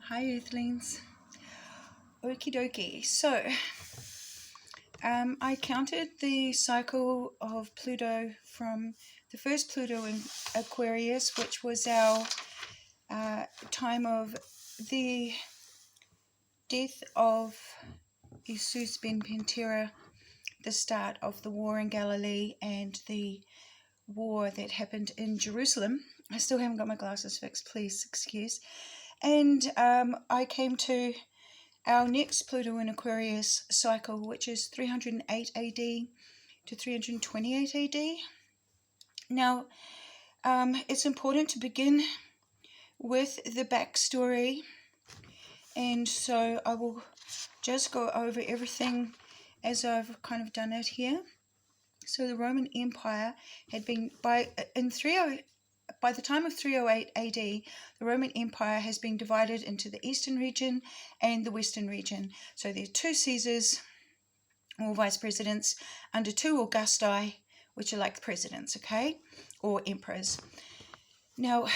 Hi Earthlings. Okie dokie. So, I counted the cycle of Pluto from the first Pluto in Aquarius, which was our time of the death of Jesus ben Pantera, the start of the war in Galilee, and the war that happened in Jerusalem. I still haven't got my glasses fixed, please excuse. And I came to our next Pluto in Aquarius cycle, which is 308 AD to 328 AD. Now, it's important to begin with the backstory, and so I will just go over everything as I've kind of done it here. So the Roman Empire had been, by the time of 308 AD, the Roman Empire has been divided into the Eastern region and the Western region. So there are two Caesars, or vice presidents, under two Augusti, which are like the presidents, okay, or emperors. Now,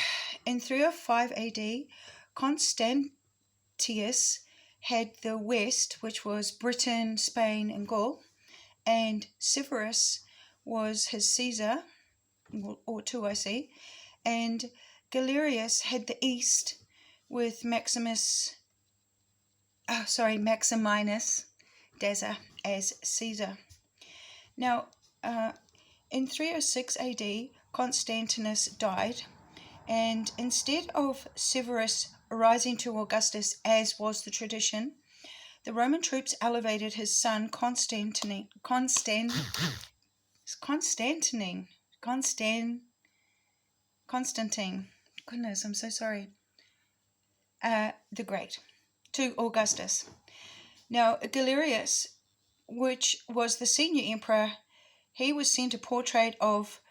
in 305 AD, Constantine had the West, which was Britain, Spain, and Gaul, and Severus was his Caesar, or two I see, and Galerius had the East with Maximinus Daza as Caesar. Now, in 306 AD, Constantinus died, and instead of Severus rising to Augustus, as was the tradition, the Roman troops elevated his son Constantine. Goodness, I'm so sorry. The Great, to Augustus. Now, Galerius, which was the senior emperor, he was sent a portrait of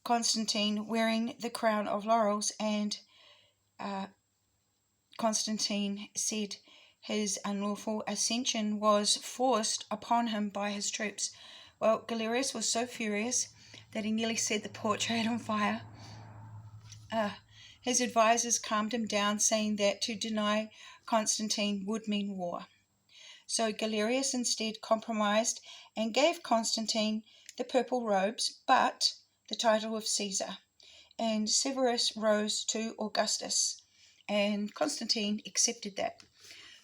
Constantine wearing the crown of laurels, and Constantine said his unlawful ascension was forced upon him by his troops. Well, Galerius was so furious that he nearly set the portrait on fire. His advisors calmed him down, saying that to deny Constantine would mean war. So Galerius instead compromised and gave Constantine the purple robes, but the title of Caesar. And Severus rose to Augustus, and Constantine accepted that.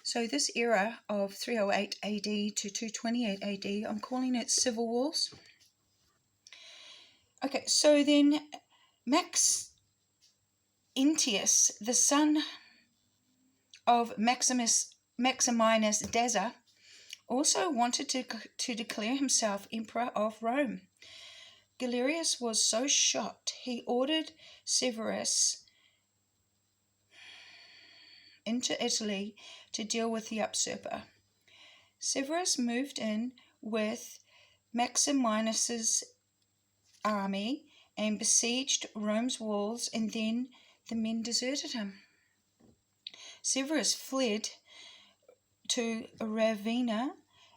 So this era of 308 AD to 228 AD, I'm calling it civil wars. Okay, so then Maxentius, the son of Maximinus Daza, also wanted to declare himself Emperor of Rome. Galerius was so shocked, he ordered Severus into Italy to deal with the usurper. Severus moved in with Maximinus's army and besieged Rome's walls, and then the men deserted him. Severus fled to Ravenna,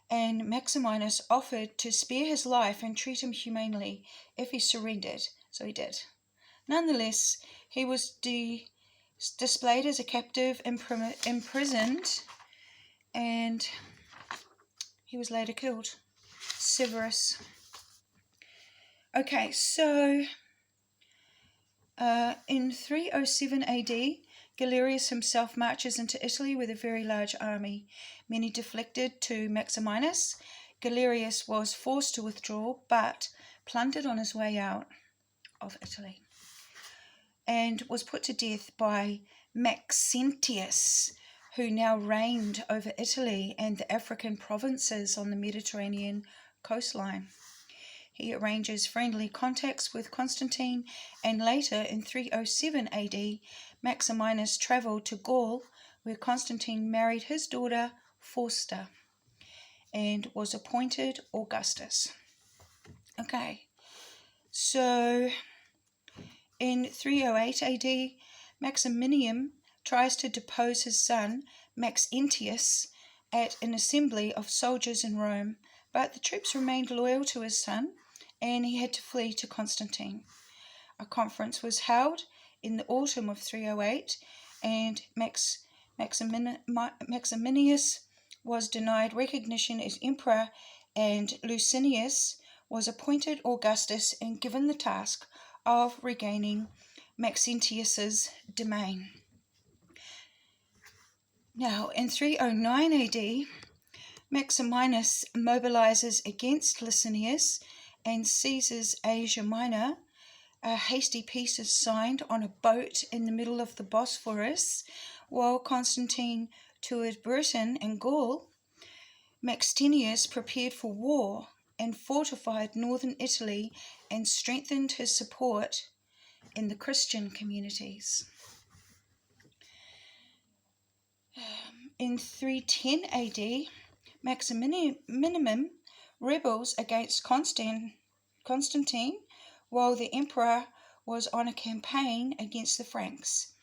and Maximinus offered to spare his life and treat him humanely if he surrendered, so he did. Nonetheless, he was displayed as a captive, imprisoned, and he was later killed. Severus. Okay, so in 307 AD, Galerius himself marches into Italy with a very large army. Many deflected to Maximinus. Galerius was forced to withdraw, but plundered on his way out of Italy, and was put to death by Maxentius, who now reigned over Italy and the African provinces on the Mediterranean coastline. He arranges friendly contacts with Constantine, and later in 307 AD, Maximinus travelled to Gaul, where Constantine married his daughter Fausta and was appointed Augustus. Okay, so in 308 AD, Maximinian tries to depose his son Maxentius at an assembly of soldiers in Rome, but the troops remained loyal to his son, and he had to flee to Constantine. A conference was held in the autumn of 308, and Maximinius was denied recognition as emperor, and Licinius was appointed Augustus and given the task of regaining Maxentius's domain. Now, in 309 AD, Maximinus mobilizes against Licinius and seizes Asia Minor. A hasty peace is signed on a boat in the middle of the Bosphorus, while Constantine toured Britain and Gaul. Maxentius prepared for war and fortified northern Italy and strengthened his support in the Christian communities. In 310 AD, Maximinian rebels against Constantine while the emperor was on a campaign against the Franks.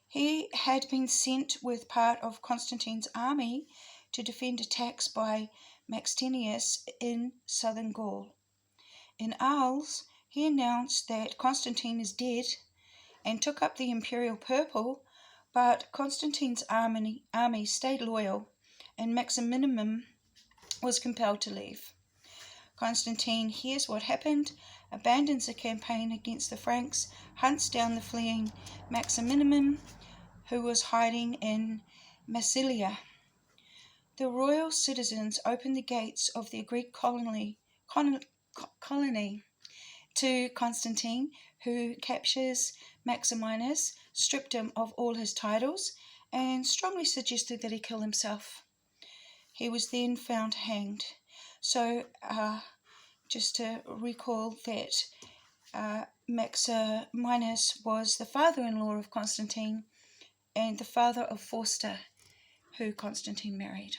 He had been sent with part of Constantine's army to defend attacks by Maxentius in southern Gaul. In Arles, he announced that Constantine is dead and took up the imperial purple, but Constantine's army stayed loyal, and Maximinian was compelled to leave. Constantine hears what happened, abandons the campaign against the Franks, hunts down the fleeing Maximinian, who was hiding in Massilia. The royal citizens opened the gates of their Greek colony to Constantine, who captures Maximinus, stripped him of all his titles, and strongly suggested that he kill himself. He was then found hanged. So, just to recall that Maximinus was the father-in-law of Constantine and the father of Fausta, who Constantine married.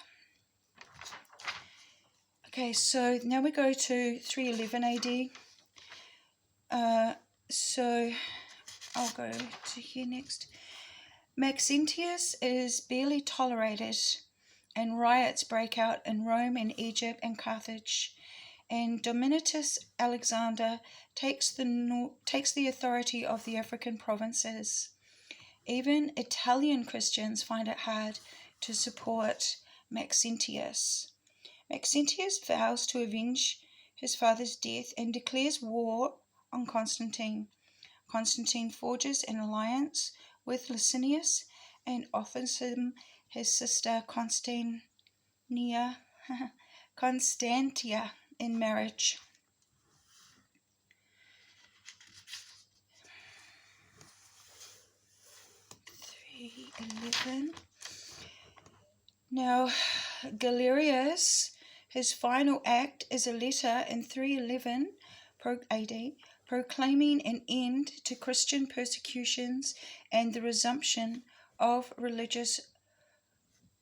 Okay, so now we go to 311 AD. So I'll go to here next. Maxentius is barely tolerated, and riots break out in Rome and Egypt and Carthage. And Dominatus Alexander takes the authority of the African provinces. Even Italian Christians find it hard to support Maxentius. Maxentius vows to avenge his father's death and declares war on Constantine. Constantine forges an alliance with Licinius and offers him his sister Constantia in marriage. Now, Galerius, his final act is a letter in 311 AD proclaiming an end to Christian persecutions and the resumption of religious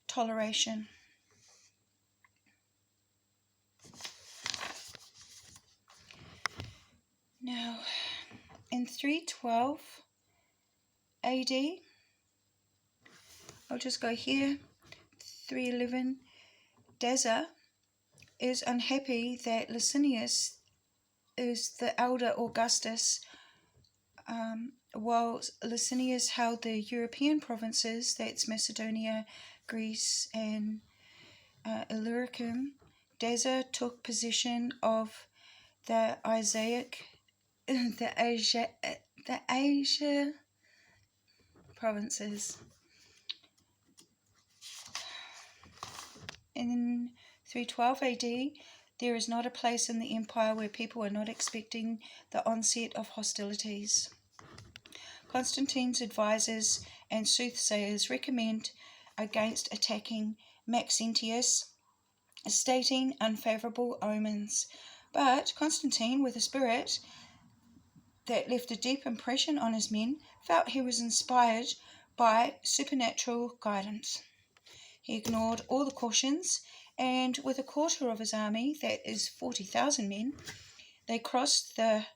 toleration. Now, in 312 AD, I'll just go here, 311, Daza is unhappy that Licinius is the elder Augustus, while Licinius held the European provinces, that's Macedonia, Greece, and Illyricum. Daza took possession of the Asia provinces. In 312 AD, there is not a place in the empire where people are not expecting the onset of hostilities. Constantine's advisors and soothsayers recommend against attacking Maxentius, stating unfavorable omens. But Constantine, with a spirit that left a deep impression on his men, felt he was inspired by supernatural guidance. He ignored all the cautions, and with a quarter of his army, that is 40,000 men, they crossed the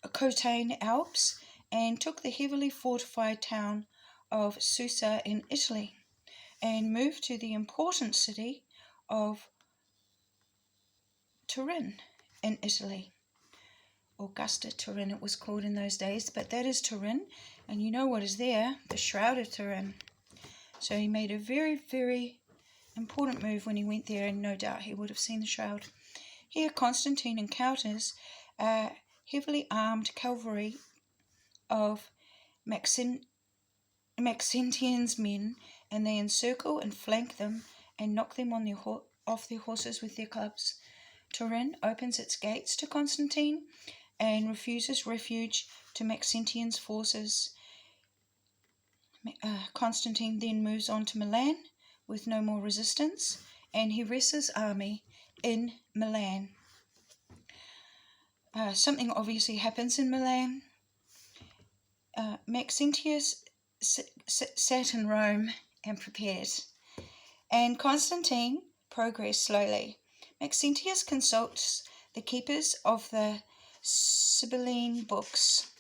Cotane Alps and took the heavily fortified town of Susa in Italy, and moved to the important city of Turin in Italy. Augusta Turin it was called in those days, but that is Turin, and you know what is there, the Shroud of Turin. So he made a very, very important move when he went there, and no doubt he would have seen the shroud. Here Constantine encounters a heavily armed cavalry of Maxentian's men, and they encircle and flank them and knock them on off their horses with their clubs. Turin opens its gates to Constantine and refuses refuge to Maxentian's forces. Constantine then moves on to Milan with no more resistance, and he rests his army in Milan. Something obviously happens in Milan. Maxentius sat in Rome and prepared, and Constantine progressed slowly. Maxentius consults the keepers of the Sibylline books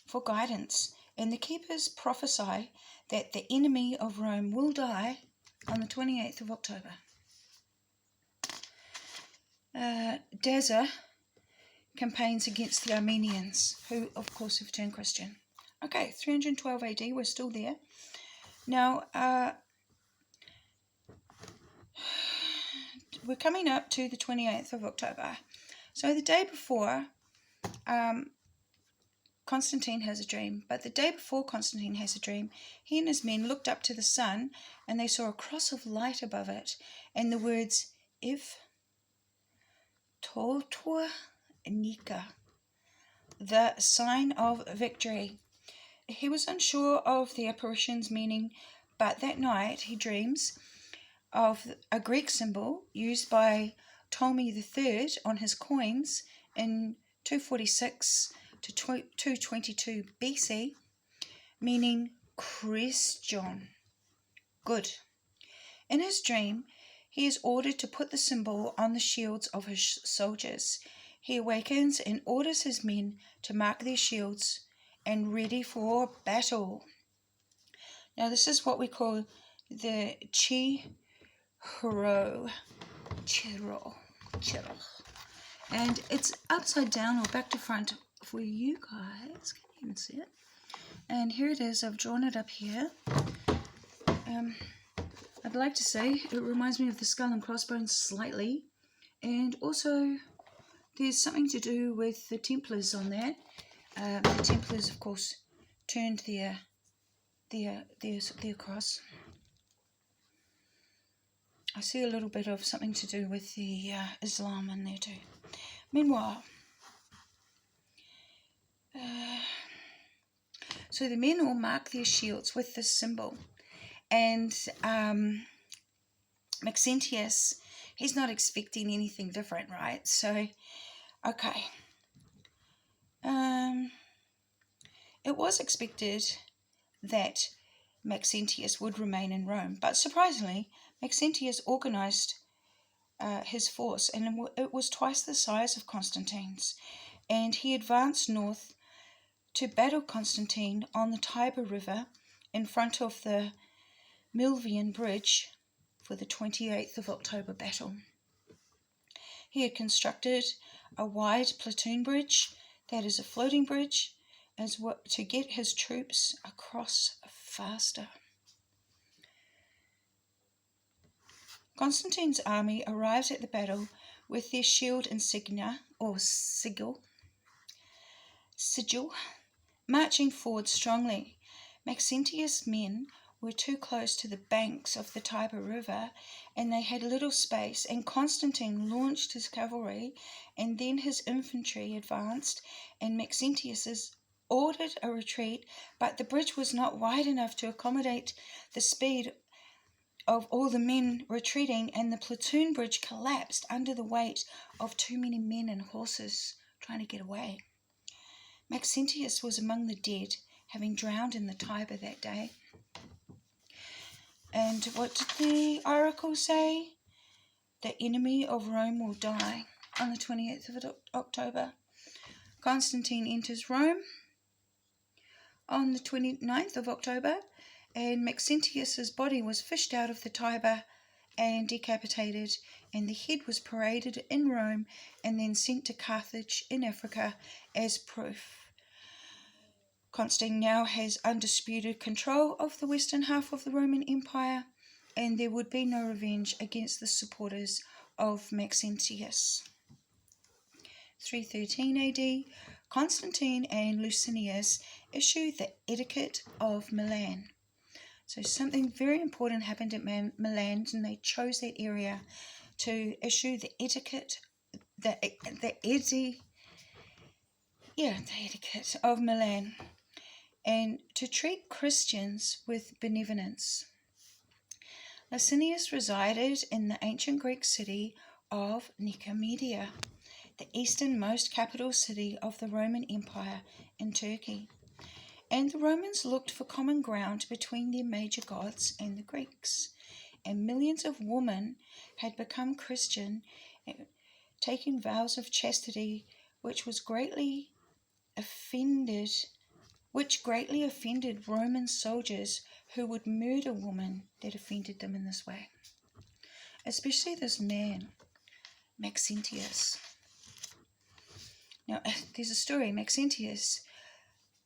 for guidance, and the keepers prophesy that the enemy of Rome will die on the 28th of October. Daza campaigns against the Armenians, who of course have turned Christian. Okay, 312 AD, we're still there. Now, we're coming up to the 28th of October. So the day before, Constantine has a dream. But the day before Constantine has a dream, he and his men looked up to the sun, and they saw a cross of light above it, and the words, If Totor Nika, the sign of victory. He was unsure of the apparition's meaning, but that night he dreams of a Greek symbol used by Ptolemy III on his coins in 246 to 222 BC, meaning Christian, good. In his dream, he is ordered to put the symbol on the shields of his soldiers. He awakens and orders his men to mark their shields and ready for battle. Now this is what we call the Chiro. And it's upside down or back to front for you guys. Can you even see it? And here it is. I've drawn it up here. I'd like to say it reminds me of the skull and crossbones slightly. And also there's something to do with the Templars on that. The Templars, of course, turned their cross. I see a little bit of something to do with the Islam in there too. Meanwhile, so the men all mark their shields with this symbol, and Maxentius, he's not expecting anything different, right? So, okay. It was expected that Maxentius would remain in Rome, but surprisingly, Maxentius organized his force, and it was twice the size of Constantine's, and he advanced north to battle Constantine on the Tiber River in front of the Milvian Bridge for the 28th of October battle. He had constructed a wide platoon bridge, that is a floating bridge, as well to get his troops across faster. Constantine's army arrives at the battle with their shield insignia, or sigil, marching forward strongly. Maxentius' men were too close to the banks of the Tiber River, and they had little space, and Constantine launched his cavalry, and then his infantry advanced, and Maxentius ordered a retreat, but the bridge was not wide enough to accommodate the speed of all the men retreating, and the platoon bridge collapsed under the weight of too many men and horses trying to get away. Maxentius was among the dead, having drowned in the Tiber that day. And what did the oracle say? The enemy of Rome will die on the 28th of October. Constantine enters Rome on the 29th of October, and Maxentius's body was fished out of the Tiber and decapitated, and the head was paraded in Rome and then sent to Carthage in Africa as proof. Constantine now has undisputed control of the western half of the Roman Empire, and there would be no revenge against the supporters of Maxentius. 313 AD, Constantine and Licinius issued the Edict of Milan. So something very important happened at Milan, and they chose that area to issue the Edict, the Edict of Milan, and to treat Christians with benevolence. Licinius resided in the ancient Greek city of Nicomedia, the easternmost capital city of the Roman Empire in Turkey. And the Romans looked for common ground between their major gods and the Greeks. And millions of women had become Christian, taking vows of chastity, which greatly offended Roman soldiers who would murder women that offended them in this way. Especially this man, Maxentius. Now, there's a story. Maxentius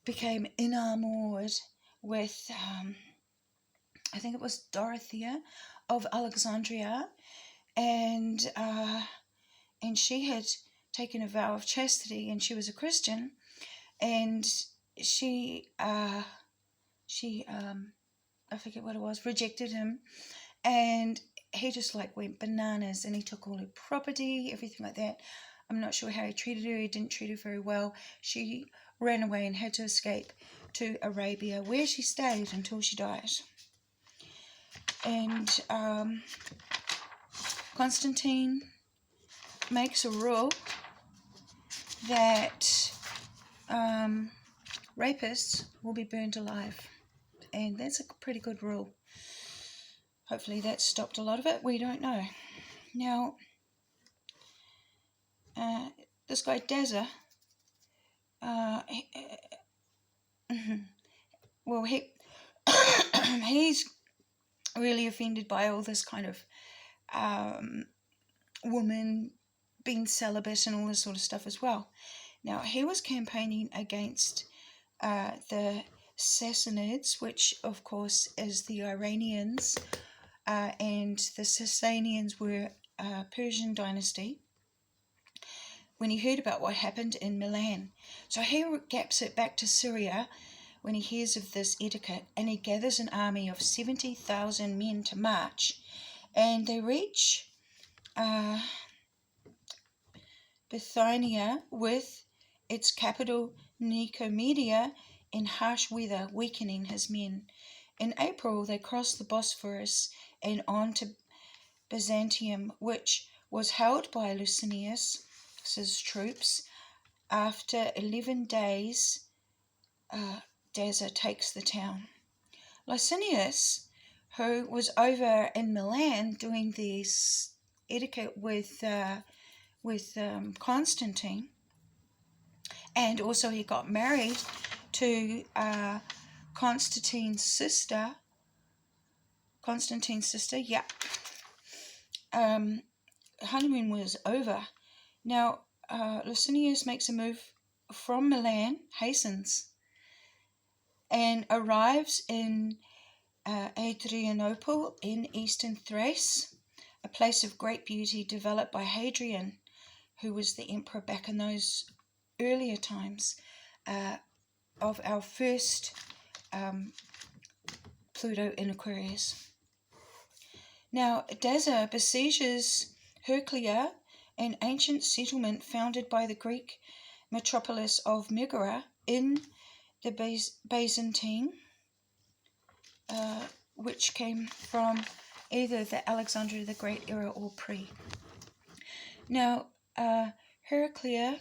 became enamored with, I think it was Dorothea of Alexandria, and she had taken a vow of chastity, and she was a Christian, and she I forget what it was, rejected him, and he just went bananas, and he took all her property, everything like that. I'm not sure how he treated her. He didn't treat her very well. She ran away and had to escape to Arabia, where she stayed until she died. And Constantine makes a rule that rapists will be burned alive. And that's a pretty good rule. Hopefully that stopped a lot of it. We don't know. Now, this guy Dazza, he's really offended by all this kind of woman being celibate and all this sort of stuff as well. Now, he was campaigning against the Sassanids, which of course is the Iranians, and the Sasanians were a Persian dynasty, when he heard about what happened in Milan. So he gaps it back to Syria when he hears of this etiquette, and he gathers an army of 70,000 men to march, and they reach Bithynia with its capital Nicomedia in harsh weather, weakening his men. In April, they crossed the Bosphorus and on to Byzantium, which was held by Licinius's troops. After 11 days, Dazza takes the town. Licinius, who was over in Milan doing this etiquette with Constantine, and also he got married to Constantine's sister. Yeah. Honeymoon was over. Now, Licinius makes a move from Milan, hastens, and arrives in Adrianople in eastern Thrace, a place of great beauty developed by Hadrian, who was the emperor back in those earlier times of our first Pluto in Aquarius. Now, Dazza besieges Heraclea, an ancient settlement founded by the Greek metropolis of Megara in the Byzantine, which came from either the Alexander the Great era or pre. Now, Heraclea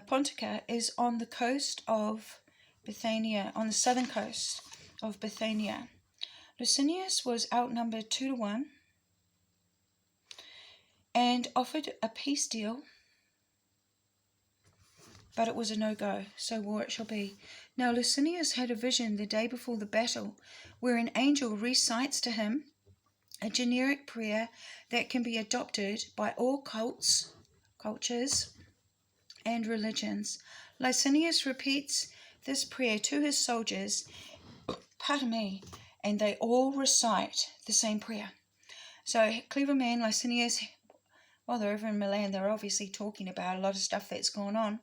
Pontica is on the coast of Bithynia, on the southern coast of Bithynia. Licinius was outnumbered 2-1 and offered a peace deal, but it was a no-go, so war it shall be. Now Licinius had a vision the day before the battle where an angel recites to him a generic prayer that can be adopted by all cultures and religions. Licinius repeats this prayer to his soldiers, pardon me, and they all recite the same prayer. So, clever man Licinius, well, they're over in Milan, they're obviously talking about a lot of stuff that's going on,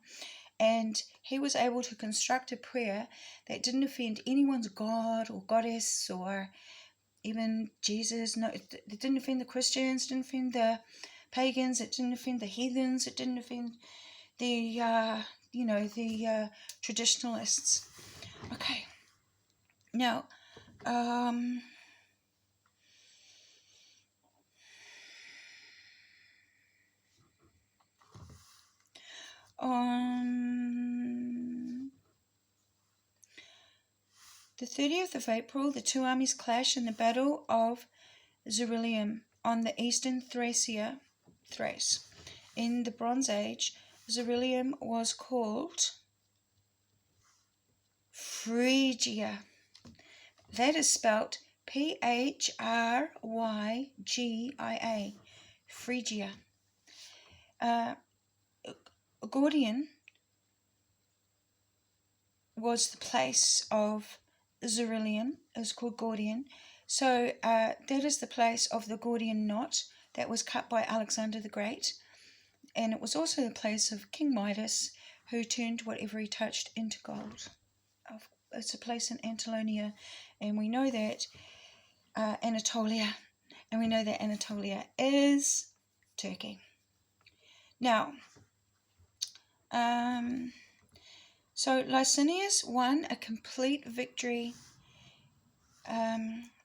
and he was able to construct a prayer that didn't offend anyone's god or goddess or even Jesus. No, it didn't offend the Christians, didn't offend the pagans, it didn't offend the heathens, it didn't offend the traditionalists. Okay, now on the 30th of April, the two armies clash in the Battle of Zerilium on the eastern Thrace. In the Bronze Age, Zerilium was called Phrygia. That is spelt Phrygia. Phrygia. Gordian was the place of Zerilium. It was called Gordian. So that is the place of the Gordian knot that was cut by Alexander the Great. And it was also the place of King Midas, who turned whatever he touched into gold. It's a place in Anatolia, and we know that Anatolia is Turkey. Now, so Licinius won a complete victory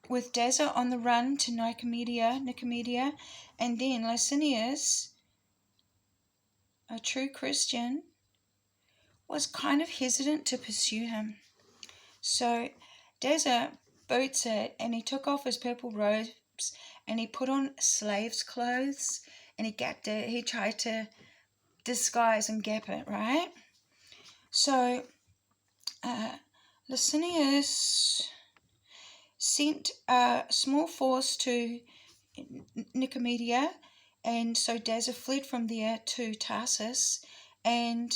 with Daza on the run to Nicomedia, and then Licinius, a true Christian, was kind of hesitant to pursue him. So Daza boots it, and he took off his purple robes and he put on slave's clothes, and he tried to disguise and gap it, right? So Licinius sent a small force to Nicomedia, and so Daza fled from there to Tarsus, and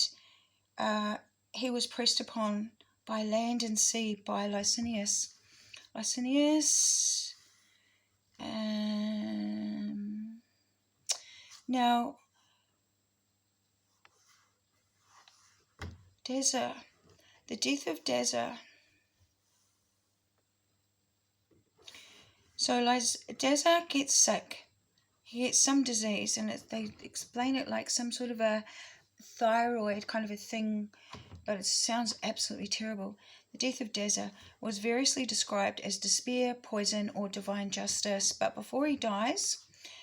he was pressed upon by land and sea by Licinius. Now, Daza, the death of Daza. So Daza gets sick. He gets some disease, and they explain it like some sort of a thyroid kind of a thing, but it sounds absolutely terrible. The death of Daza was variously described as despair, poison, or divine justice, but before he dies,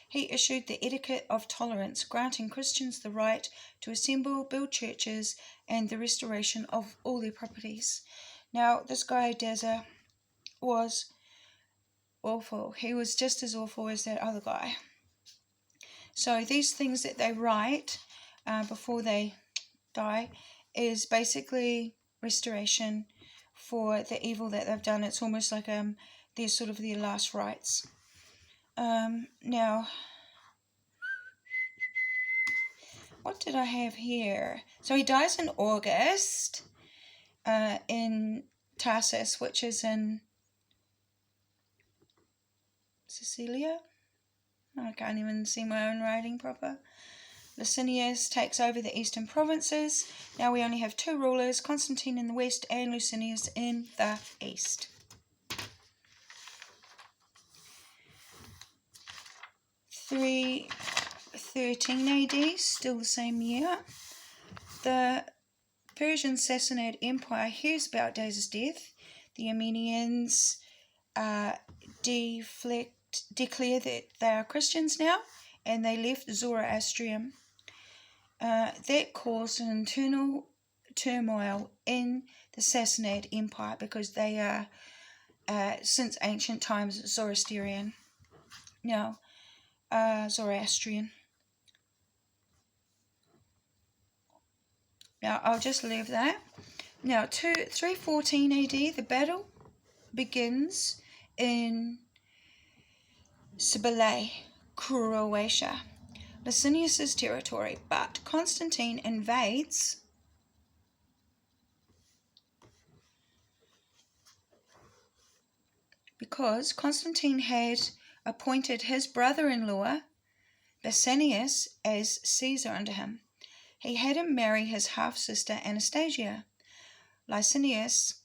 he issued the Edict of Tolerance, granting Christians the right to assemble, build churches, and the restoration of all their properties. Now, this guy, Daza, was awful. He was just as awful as that other guy. So these things that they write before they die is basically restoration for the evil that they've done. It's almost like they're sort of their last rites. Now, what did I have here? So he dies in August in Tarsus, which is in Sicilia. I can't even see my own writing proper. Licinius takes over the eastern provinces. Now we only have two rulers, Constantine in the west and Licinius in the east. 313 AD, still the same year. The Persian Sassanid Empire hears about Daza's death. The Armenians declare that they are Christians now, and they left Zoroastrianism. That caused an internal turmoil in the Sassanid Empire because they are, since ancient times, Zoroastrian. Now, Zoroastrian. Now, I'll just leave that. Now, 314 AD, the battle begins in Sibylay, Croatia, Licinius' territory, but Constantine invades because Constantine had appointed his brother-in-law, Basanius, as Caesar under him. He had him marry his half-sister Anastasia. Licinius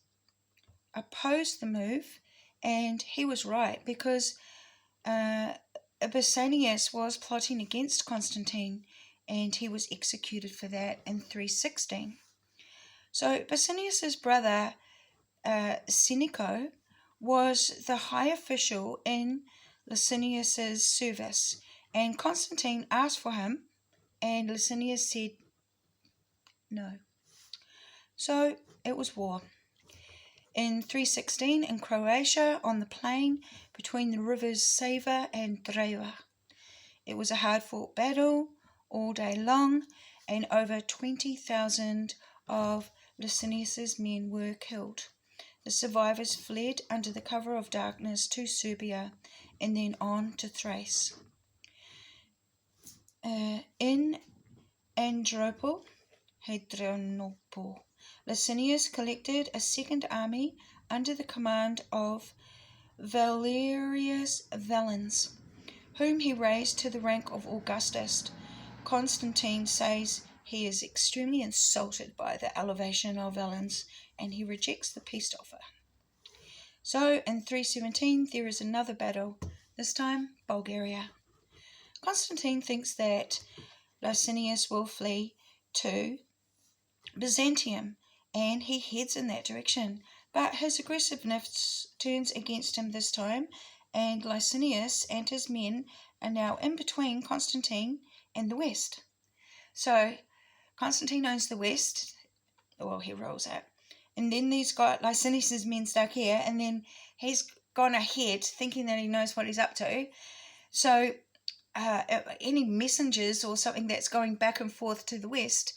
opposed the move, and he was right, because Basanius was plotting against Constantine, and he was executed for that in 316. So Basanius's brother, Senecio, was the high official in Licinius's service, and Constantine asked for him, and Licinius said no. So it was war. In 316, in Croatia, on the plain between the rivers Sava and Drava. It was a hard-fought battle all day long, and over 20,000 of Licinius's men were killed. The survivors fled under the cover of darkness to Serbia and then on to Thrace. In Hadrianople, Licinius collected a second army under the command of Valerius Valens, whom he raised to the rank of Augustus. Constantine says he is extremely insulted by the elevation of Valens, and he rejects the peace offer. So in 317 there is another battle, this time Bulgaria. Constantine thinks that Licinius will flee to Byzantium, and he heads in that direction, but his aggressiveness turns against him this time, and Licinius and his men are now in between Constantine and the West. So Constantine owns the West, well, he rules it, and then he's got Licinius's men stuck here, and then he's gone ahead thinking that he knows what he's up to. So any messengers or something that's going back and forth to the West,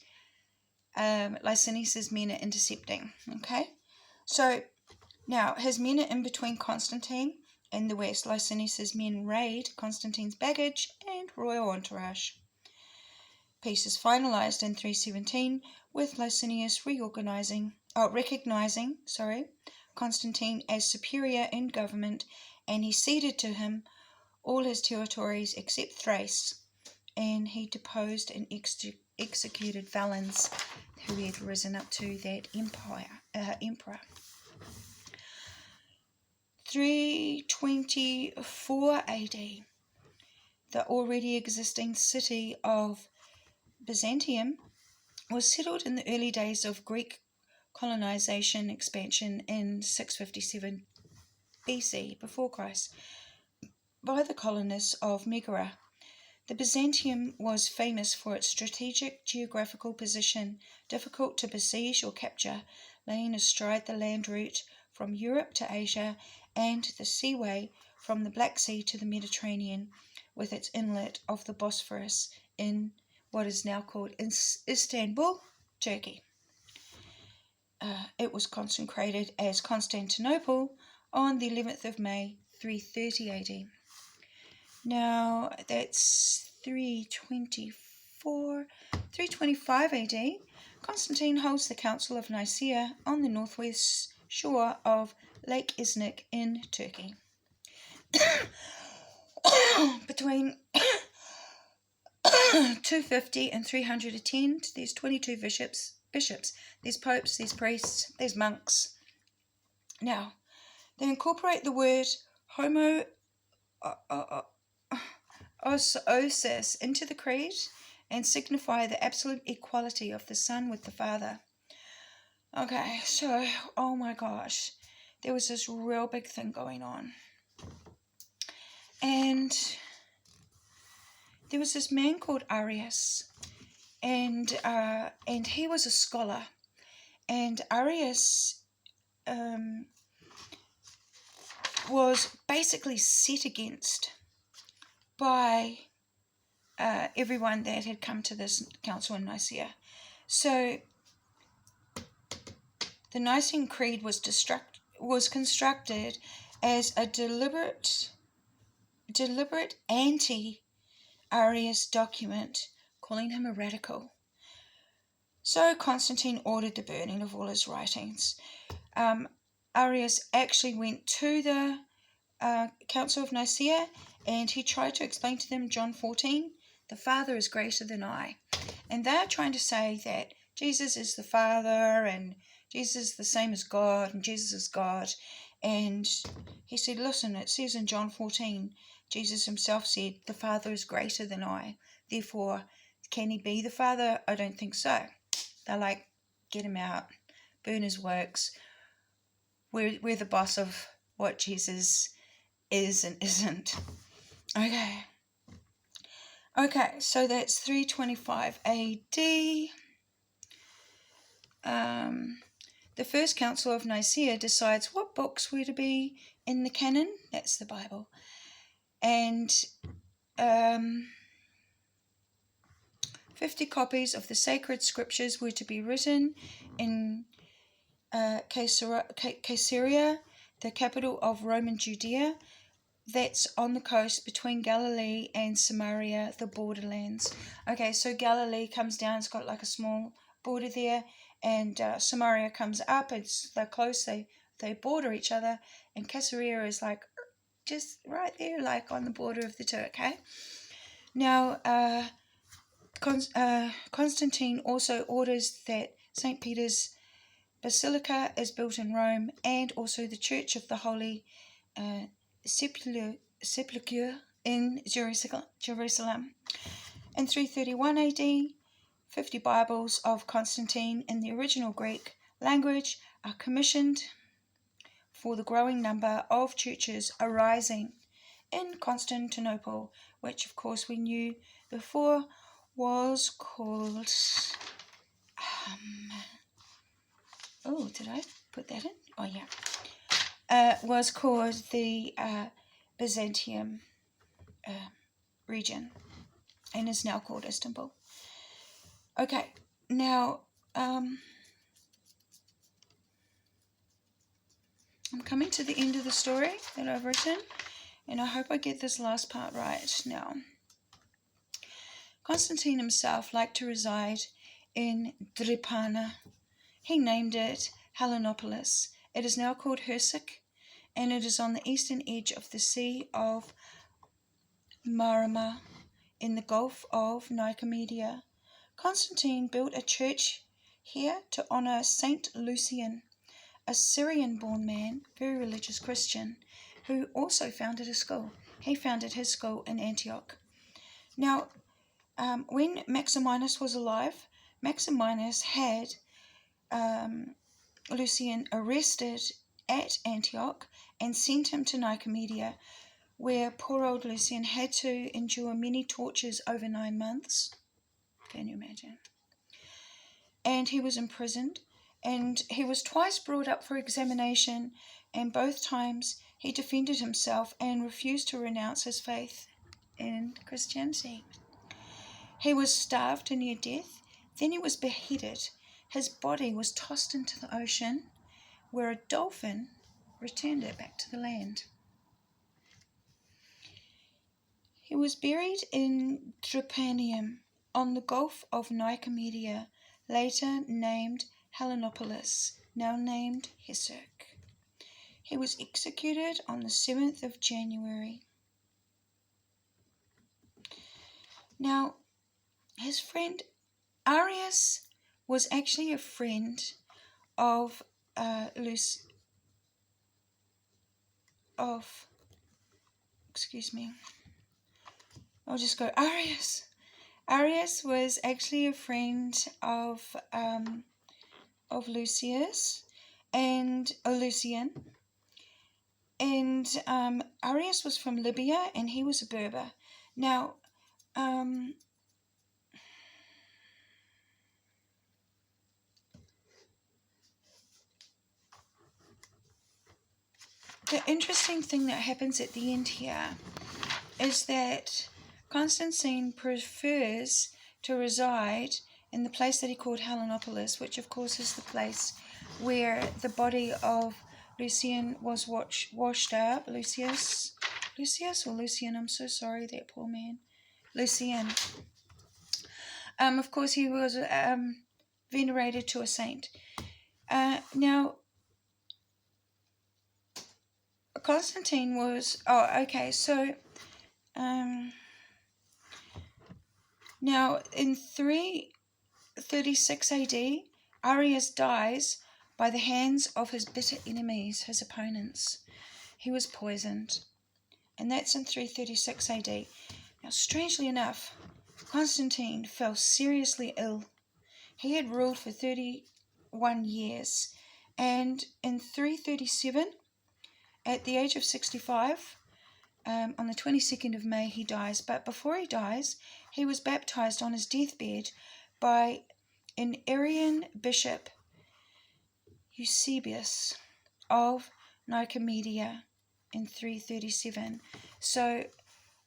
Licinius's men are intercepting. Okay, so now his men are in between Constantine and the West. Licinius's men raid Constantine's baggage and royal entourage. Peace is finalized in 317 with Licinius recognizing Constantine as superior in government, and he ceded to him all his territories except Thrace, and he deposed and executed Valens, who had risen up to that emperor. 324 AD, the already existing city of Byzantium was settled in the early days of Greek colonization expansion in 657 BC, before Christ, by the colonists of Megara. The Byzantium was famous for its strategic geographical position, difficult to besiege or capture, laying astride the land route from Europe to Asia and the seaway from the Black Sea to the Mediterranean, with its inlet of the Bosphorus in what is now called Istanbul, Turkey. It was consecrated as Constantinople on the 11th of May, 330 AD. Now, that's 325 AD. Constantine holds the Council of Nicaea on the northwest shore of Lake Iznik in Turkey. Between 250 and 300 attend. There's 22 bishops. There's popes, there's priests, there's monks. Now, they incorporate the word homoousiosis into the creed and signify the absolute equality of the Son with the Father. Okay, so, oh my gosh, there was this real big thing going on. And there was this man called Arius, and he was a scholar. And Arius was basically set against by everyone that had come to this council in Nicaea. So the Nicene Creed was constructed as a deliberate anti-Arius document, calling him a radical. So Constantine ordered the burning of all his writings. Arius actually went to the Council of Nicaea, and he tried to explain to them John 14, the Father is greater than I. And they're trying to say that Jesus is the Father and Jesus is the same as God and Jesus is God. And he said, listen, it says in John 14, Jesus himself said, the Father is greater than I. Therefore, can he be the Father? I don't think so. They're like, get him out, burn his works. We're the boss of what Jesus is and isn't. Okay, so that's 325 AD. The First Council of Nicaea decides what books were to be in the canon. That's the Bible. And 50 copies of the sacred scriptures were to be written in Caesarea, the capital of Roman Judea. That's on the coast between Galilee and Samaria, the borderlands. Okay, so Galilee comes down, it's got like a small border there, and Samaria comes up, they're close, they border each other, and Caesarea is like just right there, like on the border of the two, okay? Now, Constantine also orders that St. Peter's Basilica is built in Rome, and also the Church of the Holy Sepulchre in Jerusalem. In 331 AD, 50 Bibles of Constantine in the original Greek language are commissioned for the growing number of churches arising in Constantinople, which of course we knew before was called... did I put that in? Oh, yeah. Was called the Byzantium region and is now called Istanbul. Okay, now I'm coming to the end of the story that I've written, and I hope I get this last part right now. Constantine himself liked to reside in Drepana. He named it Helenopolis. It is now called Hursik, and it is on the eastern edge of the Sea of Marmara in the Gulf of Nicomedia. Constantine built a church here to honor Saint Lucian, a Syrian-born man, very religious Christian, who also founded a school. He founded his school in Antioch. Now, when Maximinus was alive, Maximinus had Lucian arrested at Antioch and sent him to Nicomedia, where poor old Lucian had to endure many tortures over 9 months. Can you imagine? And he was imprisoned, and he was twice brought up for examination, and both times he defended himself and refused to renounce his faith in Christianity. He was starved to near death, then he was beheaded. His body was tossed into the ocean, where a dolphin returned it back to the land. He was buried in Trypanium on the Gulf of Nicomedia, later named Helenopolis, now named Hursik. He was executed on the 7th of January. Now, his friend Arius was actually a friend of I'll just go Arius. Arius was actually a friend of Lucius and Lucian, and Arius was from Libya, and he was a Berber. Now, the interesting thing that happens at the end here is that Constantine prefers to reside in the place that he called Helenopolis, which of course is the place where the body of Lucian was washed up. Lucius or Lucian, I'm so sorry, that poor man. Lucian. Of course, he was venerated to a saint. Now, Constantine was, so now in 336 AD, Arius dies by the hands of his bitter enemies, his opponents. He was poisoned, and that's in 336 AD. Now, strangely enough, Constantine fell seriously ill. He had ruled for 31 years, and in 337, at the age of 65, on the 22nd of May, he dies. But before he dies, he was baptized on his deathbed by an Arian bishop, Eusebius of Nicomedia, in 337. So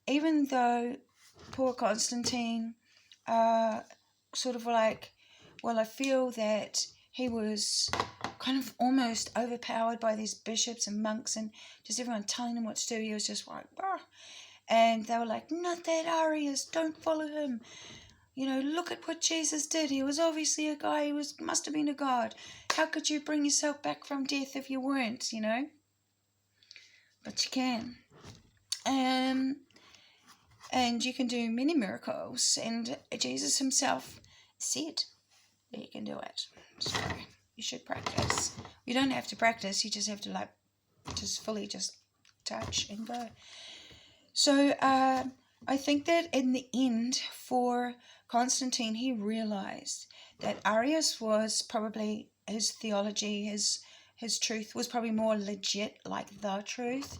even though poor Constantine, sort of like, well, I feel that he was kind of almost overpowered by these bishops and monks and just everyone telling him what to do. He was just like, bah. And they were like, not that Arius, don't follow him. You know, look at what Jesus did. He was obviously a guy, must have been a god. How could you bring yourself back from death if you weren't, you know? But you can. And you can do many miracles. And Jesus himself said that you can do it. So you should practice. You don't have to practice. You just have to just fully just touch and go. So I think that in the end, for Constantine, he realized that Arius was probably, his theology, his truth was probably more legit, like the truth.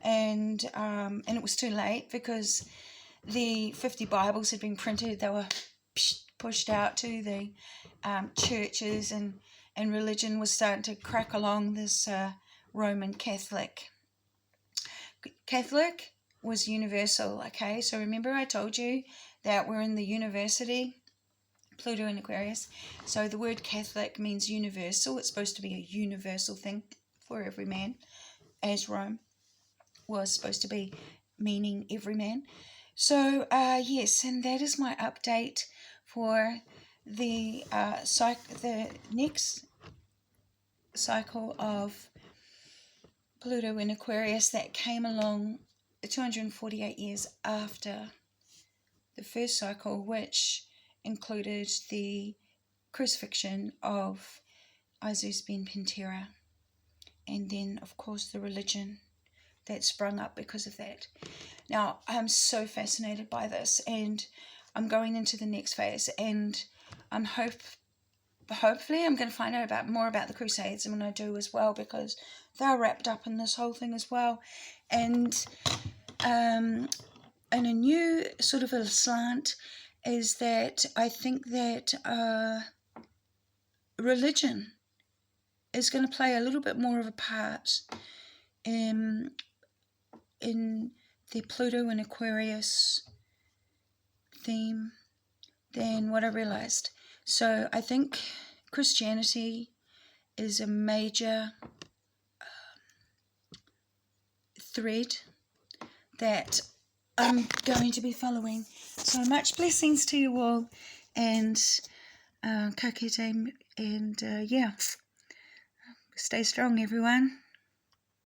And it was too late because the 50 Bibles had been printed. They were pushed out to the churches, and religion was starting to crack along this Roman Catholic. Catholic was universal, okay? So remember I told you that we're in the university, Pluto and Aquarius. So the word Catholic means universal. It's supposed to be a universal thing for every man, as Rome was supposed to be, meaning every man. So yes, and that is my update for the next cycle of Pluto in Aquarius that came along 248 years after the first cycle, which included the crucifixion of Isis ben Pentera, and then of course the religion that sprung up because of that. Now, I'm so fascinated by this, and I'm going into the next phase, and I'm hopefully I'm going to find out more about the Crusades, and when I do as well, because they're wrapped up in this whole thing as well. And a new sort of a slant is that I think that religion is going to play a little bit more of a part in the Pluto and Aquarius theme than what I realized. So I think Christianity is a major thread that I'm going to be following. So much blessings to you all, and ka kite, and yeah, stay strong everyone.